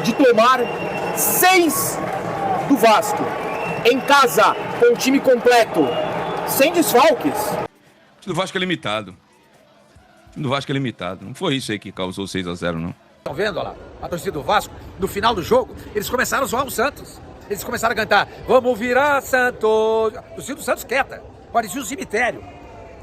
de tomar 6 do Vasco, em casa, com o time completo, sem desfalques. O time do Vasco é limitado. O time do Vasco é limitado. Não foi isso aí que causou 6-0, não. Estão vendo, olha lá, a torcida do Vasco, no final do jogo, eles começaram a zoar o Santos. Eles começaram a cantar, vamos virar Santos. A torcida do Santos quieta, parecia um cemitério.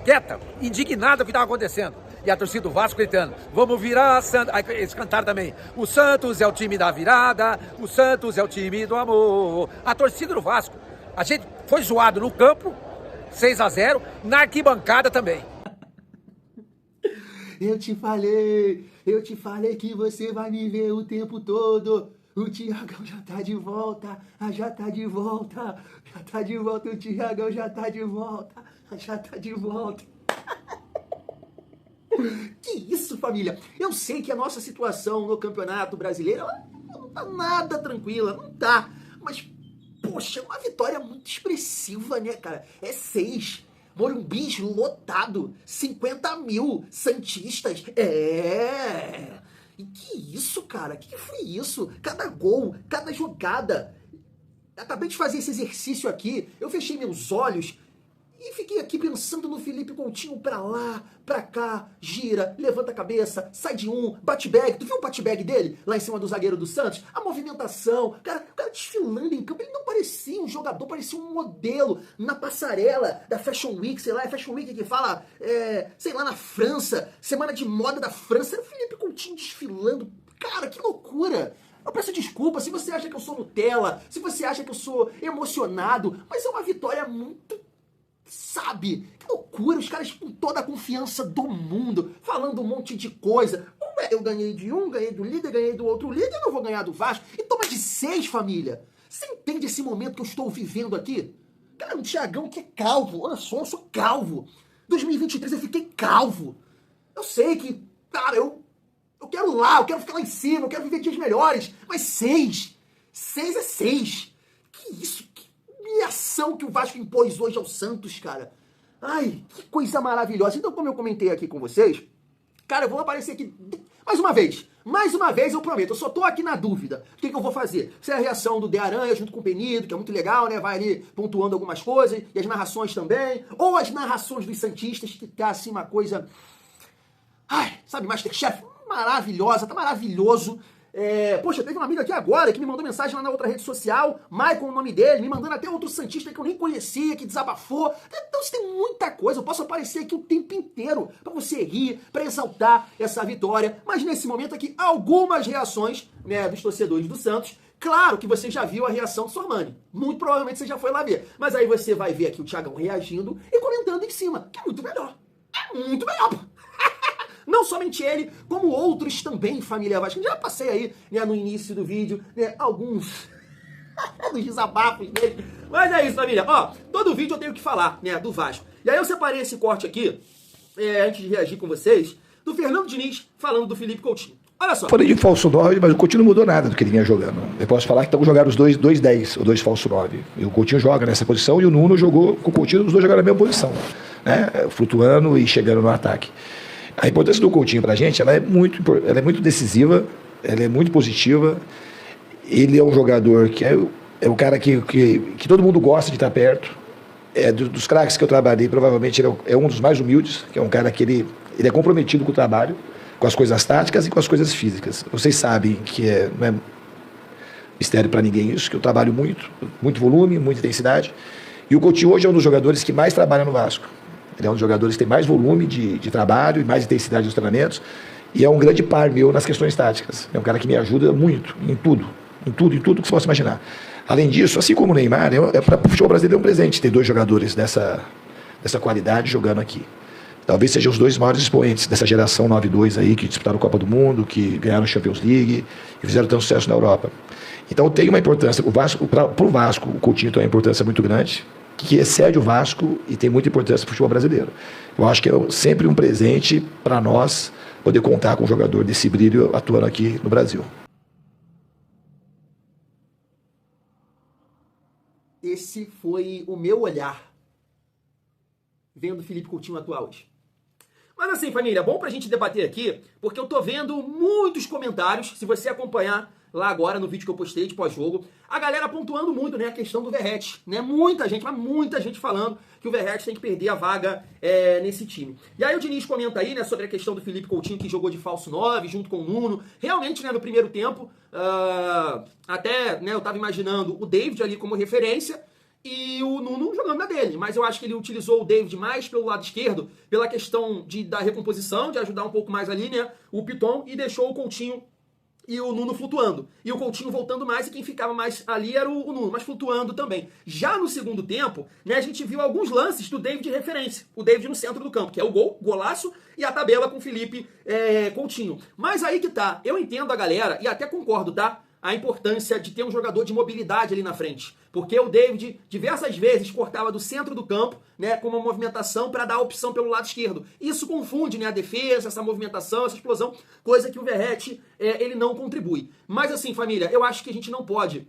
Quieta, indignada com o que estava acontecendo. E a torcida do Vasco gritando, vamos virar Santos. Aí eles cantaram também, o Santos é o time da virada, o Santos é o time do amor. A torcida do Vasco, a gente foi zoado no campo, 6-0, na arquibancada também. Eu te falei que você vai me ver o tempo todo. O Thiagão já tá de volta, já tá de volta, já tá de volta, o Thiagão já tá de volta, já tá de volta. Que isso, família? Eu sei que a nossa situação no Campeonato Brasileiro ela não tá nada tranquila, não tá. Mas, poxa, uma vitória muito expressiva, né, cara? É 6. Morumbi lotado, 50 mil santistas. E que isso, cara? Que foi isso? Cada gol, cada jogada. Acabei de fazer esse exercício aqui, eu fechei meus olhos e fiquei aqui pensando no Felipe Coutinho pra lá, pra cá, gira, levanta a cabeça, sai de um, bate bag. Tu viu o bate bag dele lá em cima do zagueiro do Santos? A movimentação, o cara desfilando em campo, ele não parecia um jogador, parecia um modelo na passarela da Fashion Week, sei lá, é Fashion Week que fala, sei lá, na França, semana de moda da França, era o Felipe Coutinho desfilando. Cara, que loucura! Eu peço desculpa se você acha que eu sou Nutella, se você acha que eu sou emocionado, mas é uma vitória muito... Sabe? Que loucura, os caras com toda a confiança do mundo, falando um monte de coisa. Eu ganhei de um, ganhei do líder, ganhei do outro líder, eu não vou ganhar do Vasco. E toma de 6, família. Você entende esse momento que eu estou vivendo aqui? Cara, um Thiagão que é calvo. Olha só, eu sou calvo. 2023 eu fiquei calvo. Eu sei que, cara, eu quero lá, eu quero ficar lá em cima, eu quero viver dias melhores. Mas 6 é 6. Que isso? Humilhação que o Vasco impôs hoje ao Santos, cara. Ai, que coisa maravilhosa. Então, como eu comentei aqui com vocês, cara, eu vou aparecer aqui mais uma vez. Mais uma vez, eu prometo. Eu só tô aqui na dúvida. O que eu vou fazer? Se é a reação do De Aranha junto com o Penido, que é muito legal, né? Vai ali pontuando algumas coisas, e as narrações também. Ou as narrações dos santistas, que tá assim uma coisa... Ai, sabe, Masterchef? Maravilhosa, tá maravilhoso. Poxa, teve um amigo aqui agora que me mandou mensagem lá na outra rede social, Maicon, o nome dele, me mandando até outro santista que eu nem conhecia, que desabafou. Então, tem muita coisa, eu posso aparecer aqui o tempo inteiro pra você rir, pra exaltar essa vitória. Mas nesse momento aqui, algumas reações, né, dos torcedores do Santos. Claro que você já viu a reação do Sormani, muito provavelmente você já foi lá ver. Mas aí você vai ver aqui o Thiagão reagindo e comentando em cima, que é muito melhor. É muito melhor, pô. Não somente ele, como outros também, família Vasco. Já passei aí, né, no início do vídeo, né, alguns dos desabafos dele. Mas é isso, família. Ó, todo vídeo eu tenho que falar, né, do Vasco. E aí eu separei esse corte aqui, antes de reagir com vocês, do Fernando Diniz falando do Felipe Coutinho. Olha só. Falei de falso 9, mas o Coutinho não mudou nada do que ele vinha jogando. Eu posso falar que estão jogando os dois 10, ou 2 falso 9. E o Coutinho joga nessa posição e o Nuno jogou com o Coutinho, os dois jogaram na mesma posição, né, flutuando e chegando no ataque. A importância do Coutinho pra gente, ela é muito decisiva, ela é muito positiva. Ele é um jogador que é um cara que todo mundo gosta de estar perto. Dos craques que eu trabalhei, provavelmente ele é um dos mais humildes, que é um cara que ele é comprometido com o trabalho, com as coisas táticas e com as coisas físicas. Vocês sabem que não é mistério para ninguém isso, que eu trabalho muito volume, muita intensidade. E o Coutinho hoje é um dos jogadores que mais trabalha no Vasco. Ele é um dos jogadores que tem mais volume de trabalho e mais intensidade nos treinamentos. E é um grande par meu nas questões táticas. É um cara que me ajuda muito, em tudo que você possa imaginar. Além disso, assim como o Neymar, para o futebol brasileiro é um presente ter 2 jogadores dessa qualidade jogando aqui. Talvez sejam os 2 maiores expoentes dessa geração 9-2 aí, que disputaram a Copa do Mundo, que ganharam a Champions League e fizeram tanto sucesso na Europa. Então tem uma importância, para o Vasco, o Coutinho tem uma importância muito grande, que excede o Vasco e tem muita importância para o futebol brasileiro. Eu acho que é sempre um presente para nós poder contar com um jogador desse brilho atuando aqui no Brasil. Esse foi o meu olhar vendo o Felipe Coutinho atuar hoje. Mas assim, família, é bom pra gente debater aqui, porque eu tô vendo muitos comentários, se você acompanhar, lá agora no vídeo que eu postei de pós-jogo. A galera pontuando muito, né, a questão do Verratti, né? Muita gente falando que o Verratti tem que perder a vaga nesse time. E aí o Diniz comenta aí, né, sobre a questão do Felipe Coutinho, que jogou de falso 9 junto com o Nuno. Realmente, né, no primeiro tempo, até, né, eu tava imaginando o David ali como referência e o Nuno jogando na dele. Mas eu acho que ele utilizou o David mais pelo lado esquerdo, pela questão da recomposição, de ajudar um pouco mais ali, né, o Piton, e deixou o Coutinho e o Nuno flutuando. E o Coutinho voltando mais, e quem ficava mais ali era o Nuno, mas flutuando também. Já no segundo tempo, né, a gente viu alguns lances do David de referência. O David no centro do campo, que é o golaço, e a tabela com o Felipe Coutinho. Mas aí que tá, eu entendo a galera, e até concordo, tá? A importância de ter um jogador de mobilidade ali na frente. Porque o David diversas vezes cortava do centro do campo, né, com uma movimentação para dar a opção pelo lado esquerdo. Isso confunde, né, a defesa, essa movimentação, essa explosão, coisa que o Verratti ele não contribui. Mas assim, família, eu acho que a gente não pode,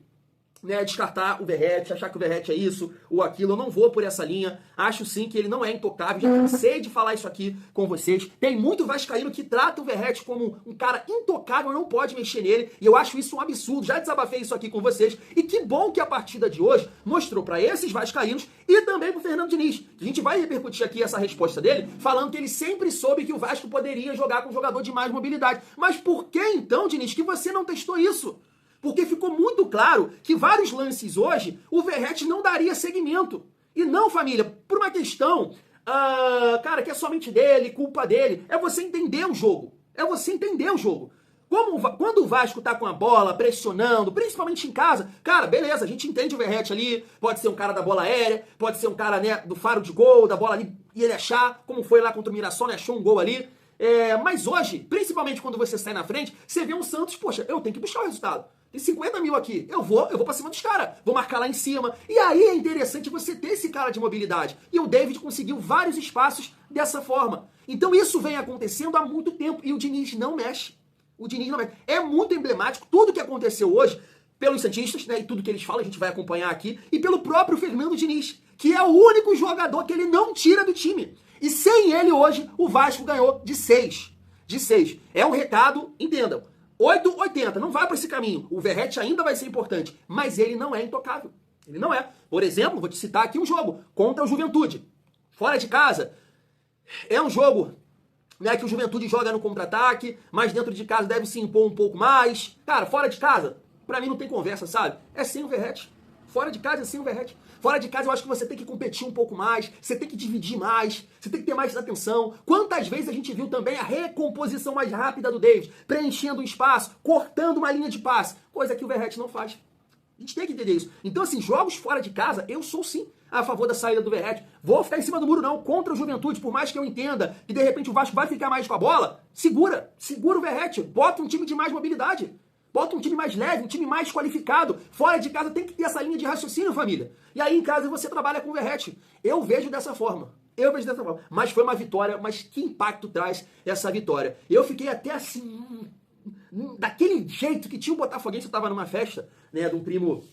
né, descartar o Verratti, achar que o Verratti é isso ou aquilo. Eu não vou por essa linha. Acho sim que ele não é intocável. Já cansei de falar isso aqui com vocês. Tem muito vascaíno que trata o Verratti como um cara intocável, não pode mexer nele. E eu acho isso um absurdo. Já desabafei isso aqui com vocês. E que bom que a partida de hoje mostrou para esses vascaínos e também pro Fernando Diniz. A gente vai repercutir aqui essa resposta dele, falando que ele sempre soube que o Vasco poderia jogar com um jogador de mais mobilidade. Mas por que então, Diniz, que você não testou isso? Porque ficou muito claro que vários lances hoje o Verratti não daria seguimento. E não, família, por uma questão, cara, que é somente dele, culpa dele. É você entender o jogo. É você entender o jogo. Quando o Vasco tá com a bola, pressionando, principalmente em casa, cara, beleza, a gente entende o Verratti ali, pode ser um cara da bola aérea, pode ser um cara, né, do faro de gol, da bola ali, e ele achar, como foi lá contra o Mirassol, né, achou um gol ali. Mas hoje, principalmente quando você sai na frente, você vê um Santos, poxa, eu tenho que buscar o resultado. Tem 50 mil aqui, eu vou pra cima dos caras, vou marcar lá em cima. E aí é interessante você ter esse cara de mobilidade. E o David conseguiu vários espaços dessa forma. Então isso vem acontecendo há muito tempo e o Diniz não mexe. O Diniz não mexe. É muito emblemático tudo que aconteceu hoje pelos santistas, né, e tudo que eles falam, a gente vai acompanhar aqui, e pelo próprio Fernando Diniz, que é o único jogador que ele não tira do time. E sem ele hoje, o Vasco ganhou de 6. De 6. É um recado, entendam. 8-80, não vai para esse caminho. O Verratti ainda vai ser importante, mas ele não é intocável. Ele não é. Por exemplo, vou te citar aqui um jogo contra o Juventude. Fora de casa. É um jogo, né, que o Juventude joga no contra-ataque, mas dentro de casa deve se impor um pouco mais. Cara, fora de casa, pra mim não tem conversa, sabe? É sem o Verratti. Fora de casa é sem o Verratti. Fora de casa eu acho que você tem que competir um pouco mais, você tem que dividir mais, você tem que ter mais atenção. Quantas vezes a gente viu também a recomposição mais rápida do David, preenchendo o espaço, cortando uma linha de passe, coisa que o Verratti não faz. A gente tem que entender isso. Então, assim, jogos fora de casa, eu sou sim a favor da saída do Verratti. Vou ficar em cima do muro não, contra o Juventude, por mais que eu entenda que de repente o Vasco vai ficar mais com a bola, segura o Verratti, bota um time de mais mobilidade. Bota um time mais leve, um time mais qualificado. Fora de casa tem que ter essa linha de raciocínio, família. E aí em casa você trabalha com o Verratti. Eu vejo dessa forma. Mas foi uma vitória, mas que impacto traz essa vitória? Eu fiquei até assim, daquele jeito que tinha um botafoguense, eu tava numa festa, né, de um primo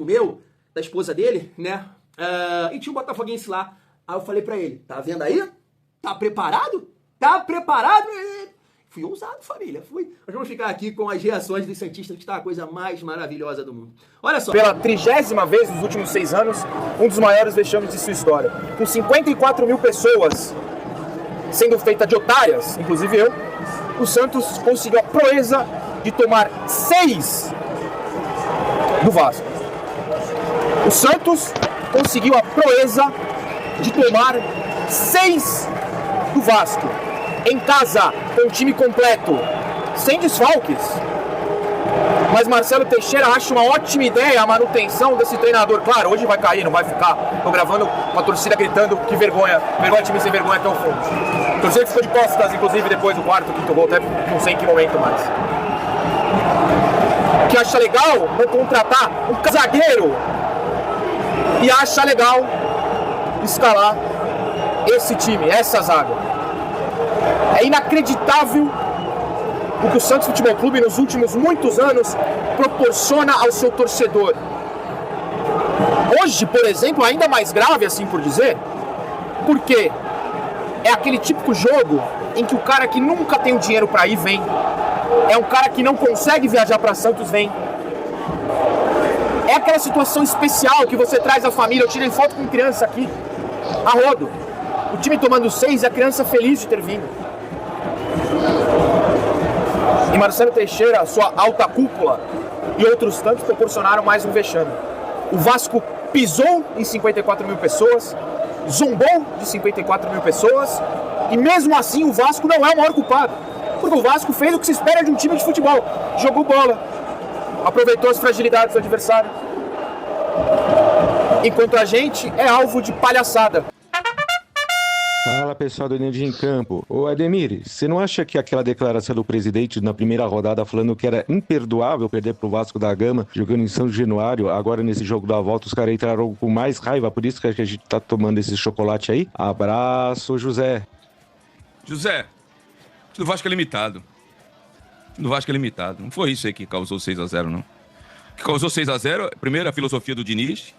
meu, da esposa dele, né, e tinha um botafoguense lá. Aí eu falei pra ele, tá vendo aí? Tá preparado? Tá preparado? Fui ousado, família, fui. Nós vamos ficar aqui com as reações dos santistas, que está a coisa mais maravilhosa do mundo. Olha só. Pela 30ª vez nos últimos 6 anos, um dos maiores vexames de sua história. Com 54 mil pessoas sendo feitas de otárias, inclusive eu, o Santos conseguiu a proeza de tomar 6 do Vasco. O Santos conseguiu a proeza de tomar 6 do Vasco. Em casa, com o time completo, sem desfalques. Mas Marcelo Teixeira acha uma ótima ideia a manutenção desse treinador. Claro, hoje vai cair, não vai ficar. Tô gravando com a torcida gritando que vergonha. Vergonha, time sem vergonha até o fundo. A torcida ficou de costas, inclusive, depois do quarto, quinto gol, até não sei em que momento mais. Que acha legal não contratar um zagueiro. E acha legal escalar esse time, essa zaga. É inacreditável o que o Santos Futebol Clube nos últimos muitos anos proporciona ao seu torcedor. Hoje, por exemplo, ainda mais grave, assim por dizer, porque é aquele típico jogo em que o cara que nunca tem o dinheiro para ir vem. É um cara que não consegue viajar para Santos, vem. É aquela situação especial que você traz a família. Eu tirei foto com criança aqui, a rodo. O time tomando 6 e a criança feliz de ter vindo. E Marcelo Teixeira, sua alta cúpula e outros tantos proporcionaram mais um vexame. O Vasco pisou em 54 mil pessoas, zombou de 54 mil pessoas, e mesmo assim o Vasco não é o maior culpado. Porque o Vasco fez o que se espera de um time de futebol. Jogou bola, aproveitou as fragilidades do adversário. Enquanto a gente é alvo de palhaçada. Fala pessoal do Energia em Campo. Ô Ademir, você não acha que aquela declaração do presidente na primeira rodada falando que era imperdoável perder pro Vasco da Gama, jogando em São Januário, agora nesse jogo da volta os caras entraram com mais raiva, por isso que a gente tá tomando esse chocolate aí? Abraço, José. José, o do Vasco é limitado. O do Vasco é limitado. Não foi isso aí que causou 6-0, não. O que causou 6-0, primeiro a filosofia do Diniz,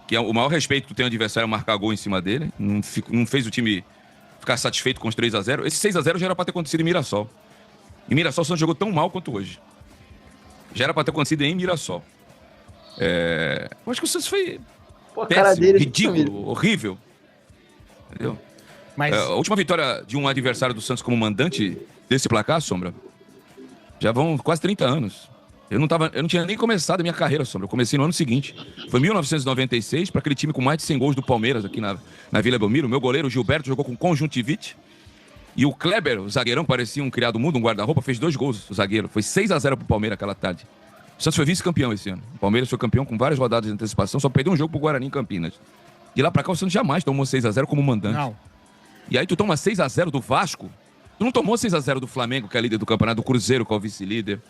que é o maior respeito que tu tem ao adversário marcar gol em cima dele. Não fez o time ficar satisfeito com os 3-0. Esse 6-0 já era pra ter acontecido em Mirassol. Em Mirassol o Santos jogou tão mal quanto hoje. Já era pra ter acontecido em Mirassol. Eu acho que o Santos foi péssimo, ridículo, horrível. Entendeu? Mas... A última vitória de um adversário do Santos como mandante desse placar, Sombra, já vão quase 30 anos. Eu não tinha nem começado a minha carreira, Sombra. Eu comecei no ano seguinte. Foi 1996, para aquele time com mais de 100 gols do Palmeiras aqui na Vila Belmiro. O meu goleiro, o Gilberto, jogou com conjuntivite. E o Kleber, o zagueirão, parecia um criado mudo, um guarda-roupa, fez 2 gols, o zagueiro. Foi 6-0 pro Palmeiras aquela tarde. O Santos foi vice-campeão esse ano. O Palmeiras foi campeão com várias rodadas de antecipação, só perdeu um jogo pro Guarani em Campinas. De lá pra cá, o Santos jamais tomou 6-0 como mandante. Não. E aí tu toma 6-0 do Vasco. Tu não tomou 6-0 do Flamengo, que é líder do campeonato, do Cruzeiro, que é o vice-líder.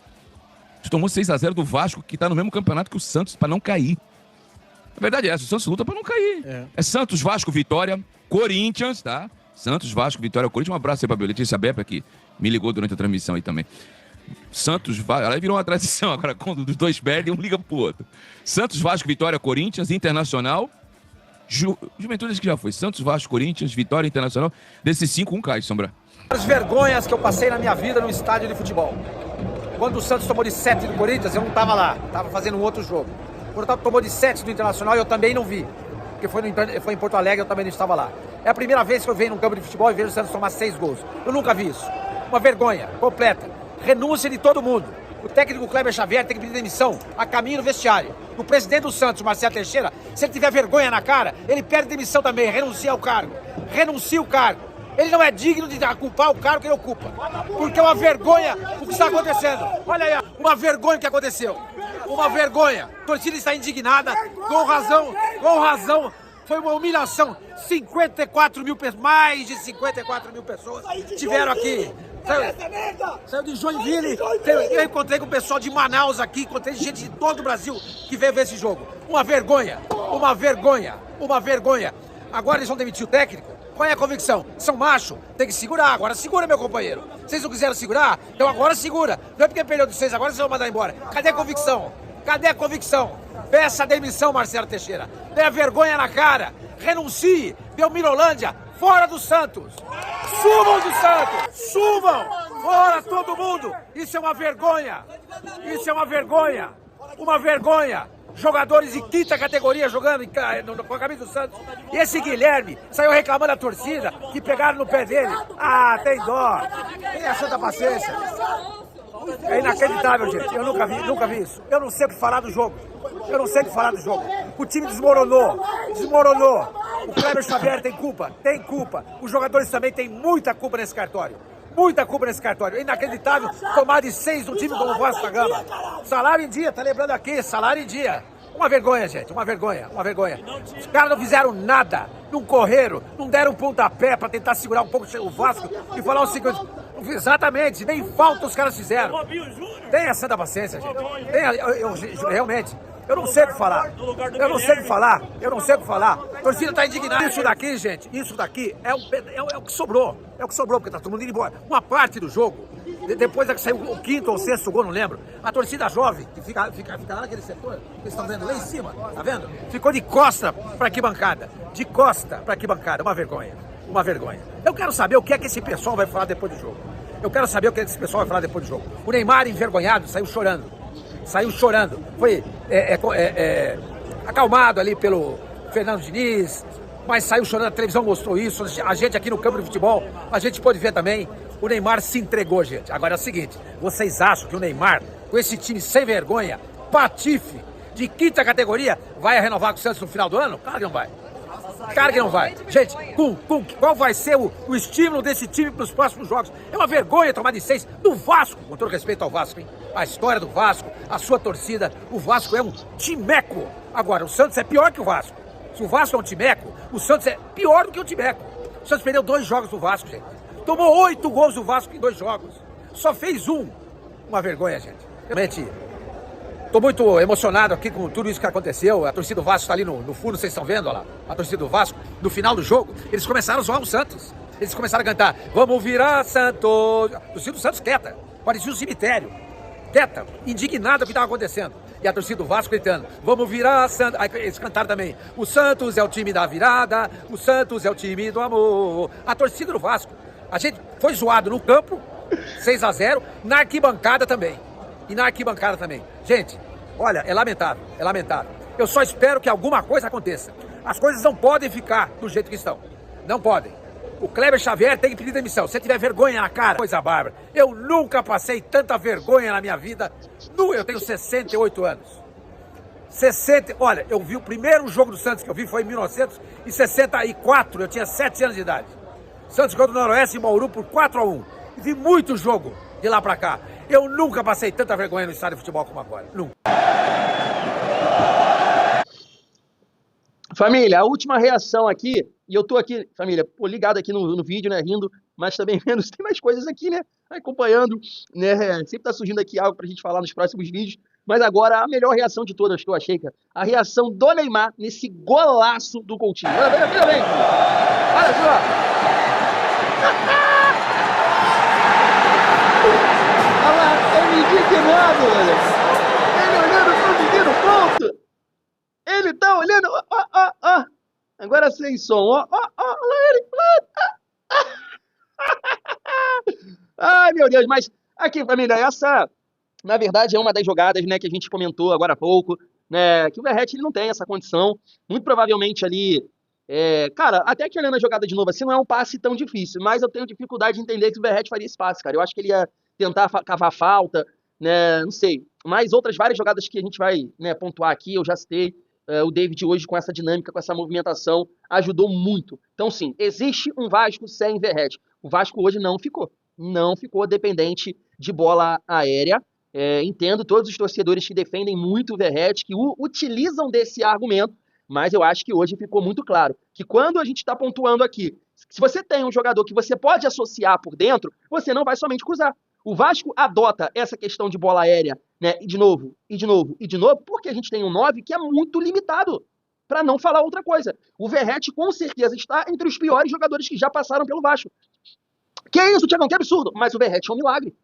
Tu tomou 6-0 do Vasco, que tá no mesmo campeonato que o Santos, pra não cair. A verdade é essa, o Santos luta pra não cair. É Santos, Vasco, Vitória, Corinthians, tá? Santos, Vasco, Vitória, Corinthians. Um abraço aí pra Letícia Bepa, que me ligou durante a transmissão aí também. Santos, Vasco, ela virou uma tradição agora, quando os dois perdem, um liga pro outro. Santos, Vasco, Vitória, Corinthians, Internacional, Juventude acho que já foi. Santos, Vasco, Corinthians, Vitória, Internacional. Desses 5, um cai, Sombra. As vergonhas que eu passei na minha vida no estádio de futebol. Quando o Santos tomou de 7 do Corinthians, eu não estava lá, estava fazendo um outro jogo. Quando tomou de 7 do Internacional, eu também não vi. Porque foi em Porto Alegre, eu também não estava lá. É a primeira vez que eu venho num campo de futebol e vejo o Santos tomar 6 gols. Eu nunca vi isso. Uma vergonha completa. Renúncia de todo mundo. O técnico Kleber Xavier tem que pedir demissão a caminho do vestiário. O presidente do Santos, Marcelo Teixeira, se ele tiver vergonha na cara, ele perde demissão também, renuncia ao cargo. Renuncia o cargo. Ele não é digno de culpar o cargo que ele ocupa. Porque é uma vergonha o que está acontecendo. Olha aí, uma vergonha o que aconteceu. Uma vergonha. A torcida está indignada, com razão. Foi uma humilhação. 54 mil pessoas, mais de 54 mil pessoas estiveram aqui. Saiu de Joinville. Eu encontrei com o pessoal de Manaus aqui, encontrei gente de todo o Brasil que veio ver esse jogo. Uma vergonha. Agora eles vão demitir o técnico? Qual é a convicção? São macho, tem que segurar. Agora segura, meu companheiro. Vocês não quiseram segurar? Então agora segura. Não é porque perdeu de 6, agora vocês vão mandar embora. Cadê a convicção? Peça a demissão, Marcelo Teixeira. Dê vergonha na cara. Renuncie. Belmirolândia, fora do Santos. Subam do Santos. Subam. Fora todo mundo. Isso é uma vergonha. Uma vergonha. Jogadores de 5ª categoria jogando com a camisa do Santos. E esse Guilherme saiu reclamando da torcida que pegaram no pé dele. Ah, tem dó. Tem a santa paciência. É inacreditável, gente. Eu nunca vi isso. Eu não sei o que falar do jogo. O time desmoronou. O Kleber Xavier tem culpa. Os jogadores também têm muita culpa nesse cartório. É inacreditável tomar de 6 no time como o Vasco da Gama. Salário em dia, tá lembrando aqui, salário em dia. Uma vergonha, gente, uma vergonha. Os caras não fizeram nada, não correram, não deram um pontapé pra tentar segurar um pouco o Vasco e falar o seguinte. Exatamente, nem falta os caras fizeram. Tenha santa paciência, gente. Realmente. Eu não sei o que falar. A torcida tá indignada. Isso daqui, gente, é o que sobrou. Porque tá todo mundo indo embora. Uma parte do jogo, depois é que saiu o 5º ou 6º gol, não lembro. A torcida jovem, que fica lá naquele setor, que vocês estão vendo lá em cima, tá vendo? Ficou de costa pra arquibancada. Uma vergonha. Eu quero saber o que é que esse pessoal vai falar depois do jogo. Eu quero saber o que esse pessoal vai falar depois do jogo. O Neymar, envergonhado, saiu chorando. Saiu chorando. Foi acalmado ali pelo Fernando Diniz, mas saiu chorando, a televisão mostrou isso. A gente aqui no campo de futebol, a gente pôde ver também. O Neymar se entregou, gente. Agora é o seguinte, vocês acham que o Neymar, com esse time sem vergonha, patife, de quinta categoria, vai renovar com o Santos no final do ano? Claro que não vai. Claro que não vai. Gente, qual vai ser o estímulo desse time para os próximos jogos? É uma vergonha tomar de 6 do Vasco, com todo respeito ao Vasco, hein? A história do Vasco, a sua torcida, o Vasco é um timeco. Agora, o Santos é pior que o Vasco. Se o Vasco é um timeco, o Santos é pior do que o timeco. O Santos perdeu 2 jogos do Vasco, gente. Tomou 8 gols do Vasco em 2 jogos. Só fez 1. Uma vergonha, gente. Realmente, estou muito emocionado aqui com tudo isso que aconteceu. A torcida do Vasco está ali no fundo, vocês estão vendo, olha lá. A torcida do Vasco, no final do jogo, eles começaram a zoar o Santos. Eles começaram a cantar, vamos virar Santos. A torcida do Santos quieta, parecia um cemitério. Quieta, indignada com o que estava acontecendo. E a torcida do Vasco gritando, vamos virar Santos. Aí eles cantaram também, o Santos é o time da virada, o Santos é o time do amor. A torcida do Vasco, a gente foi zoado no campo, 6-0, na arquibancada também. E na arquibancada também. Gente, olha, é lamentável, é lamentável. Eu só espero que alguma coisa aconteça. As coisas não podem ficar do jeito que estão. Não podem. O Kleber Xavier tem que pedir demissão. Se tiver vergonha na cara, coisa bárbara. Eu nunca passei tanta vergonha na minha vida. Eu tenho 68 anos. 60... Olha, eu vi o primeiro jogo do Santos que eu vi foi em 1964. Eu tinha 7 anos de idade. Santos contra o Noroeste em Bauru por 4-1. E vi muito jogo de lá pra cá. Eu nunca passei tanta vergonha no estádio de futebol como agora. Nunca. Família, a última reação aqui, e eu tô aqui, família, ligado aqui no vídeo, né, rindo, mas também vendo, tem mais coisas aqui, né, acompanhando, né, sempre tá surgindo aqui algo pra gente falar nos próximos vídeos, mas agora a melhor reação de todas que eu achei, cara, a reação do Neymar nesse golaço do Coutinho. Olha bem, olha só. Olha lá, ele indignado, olha. Ele olhando pro menino, ponto. Ele tá olhando, ó. Agora sem som, ó lá ele. Ai, meu Deus, mas aqui, família, essa, na verdade, é uma das jogadas, né, que a gente comentou agora há pouco, né, que o Verratti, ele não tem essa condição, muito provavelmente ali, cara, até que olhando a jogada de novo assim, não é um passe tão difícil, mas eu tenho dificuldade de entender que o Verratti faria esse passe, cara, eu acho que ele ia tentar cavar falta, né, não sei, mas outras várias jogadas que a gente vai, né, pontuar aqui, eu já citei, o David hoje com essa dinâmica, com essa movimentação, ajudou muito. Então, sim, existe um Vasco sem Verratti. O Vasco hoje não ficou dependente de bola aérea. Entendo todos os torcedores que defendem muito o Verratti, que utilizam desse argumento, mas eu acho que hoje ficou muito claro que quando a gente está pontuando aqui, se você tem um jogador que você pode associar por dentro, você não vai somente cruzar. O Vasco adota essa questão de bola aérea, né, e de novo, porque a gente tem um 9 que é muito limitado, para não falar outra coisa. O Verratti, com certeza, está entre os piores jogadores que já passaram pelo Vasco. Que isso, Thiagão, que absurdo! Mas o Verratti é um milagre.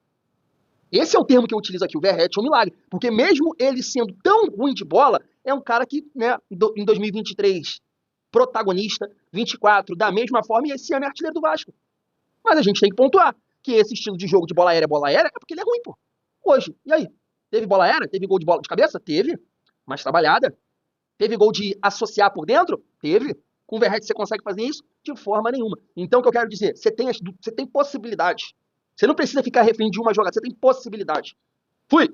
Esse é o termo que eu utilizo aqui, o Verratti é um milagre. Porque mesmo ele sendo tão ruim de bola, é um cara que, né, em 2023, protagonista, 24, da mesma forma, e esse ano é artilheiro do Vasco. Mas a gente tem que pontuar que esse estilo de jogo de bola aérea, é porque ele é ruim, pô. Hoje, e aí? Teve bola aérea? Teve gol de bola de cabeça? Teve. Mas trabalhada. Teve gol de associar por dentro? Teve. Com o Verratti você consegue fazer isso? De forma nenhuma. Então o que eu quero dizer, você tem possibilidade. Você não precisa ficar refém de uma jogada, você tem possibilidade. Fui!